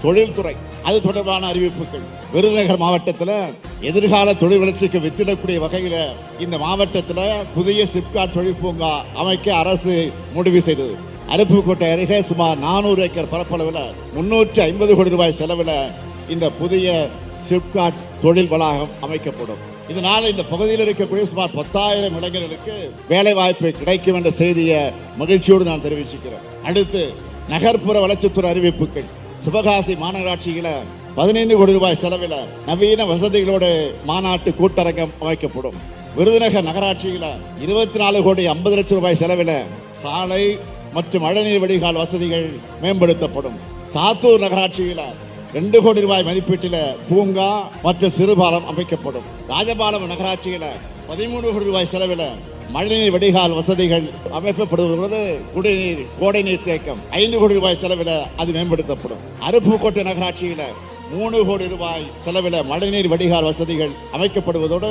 தொழில்துறை அது தொடர்பான அறிவிப்புகள். விருதுநகர் மாவட்டத்தில் எதிர்கால தொழில் வளர்ச்சிக்கு வித்திடக்கூடிய வகையில் இந்த மாவட்டத்தில் புதிய சிப்காட் தொழில் பூங்கா அமைக்க அரசு முடிவு செய்தது. அருப்புக்கோட்டை அருகே சுமார் 400 ஏக்கர் பரப்பளவில் 350 கோடி ரூபாய் செலவில் இந்த புதிய சிப்காட் தொழில் வளாகம் அமைக்கப்படும். இதனால் இந்த பகுதியில் இருக்கக்கூடிய சுமார் 10,000 இளைஞர்களுக்கு வேலை வாய்ப்பு கிடைக்கும் என்ற செய்தியை மகிழ்ச்சியோடு நான் தெரிவிச்சுக்கிறேன். அடுத்து நகர்ப்புற வளர்ச்சித்துறை அறிவிப்புகள். சிவகாசி மாநகராட்சியில் 15 கோடி ரூபாய் செலவில் நவீன வசதிகளோடு மாநாட்டு கூட்டரங்கம் அமைக்கப்படும். விருதுநகர் நகராட்சியில் 24 கோடி 50 லட்சம் ரூபாய் செலவில் சாலை மற்றும் மழைநீர் வடிகால் வசதிகள் மேம்படுத்தப்படும். சாத்தூர் நகராட்சியில் 2 கோடி ரூபாய் மதிப்பீட்டில் பூங்கா மற்றும் சிறுபாலம் அமைக்கப்படும். ராஜபாளையம் நகராட்சியில் 13 கோடி ரூபாய் செலவில் மழைநீர் வடிகால் வசதிகள் அமைக்கப்படுவது. குடிநீர் கோடை நீர் தேக்கம் 5 கோடி ரூபாய் செலவில் அது மேம்படுத்தப்படும். அருப்புக்கோட்டை நகராட்சியில் 3 கோடி ரூபாய் செலவில் மழைநீர் வடிகால் வசதிகள் அமைக்கப்படுவதோடு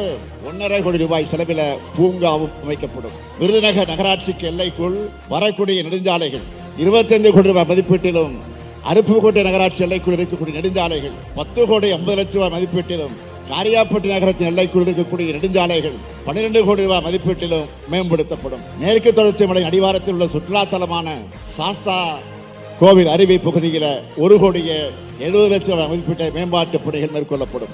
1.5 கோடி ரூபாய் செலவில் பூங்காவும் அமைக்கப்படும். விருதுநகர் நகராட்சிக்கு எல்லைக்குள் வரக்கூடிய நெடுஞ்சாலைகள் 25 கோடி ரூபாய் மதிப்பீட்டிலும், அருப்புக்கோட்டை நகராட்சி எல்லைக்குள் இருக்கக்கூடிய நெடுஞ்சாலைகள் 10 கோடி 50 லட்சம் ரூபாய் மதிப்பீட்டிலும், காரியாப்பட்டி நகரத்தின் எல்லைக்குள் இருக்கக்கூடிய நெடுஞ்சாலைகள் 12 கோடி ரூபாய் மதிப்பீட்டிலும் மேம்படுத்தப்படும். மேற்கு தொடர்ச்சி மலை அடிவாரத்தில் உள்ள சுற்றுலா தலமான சாஸ்தா கோவில் அருவி பகுதியில் 1 கோடியே 70 லட்சம் ரூபாய் மதிப்பீட்டை மேம்பாட்டு பணிகள் மேற்கொள்ளப்படும்.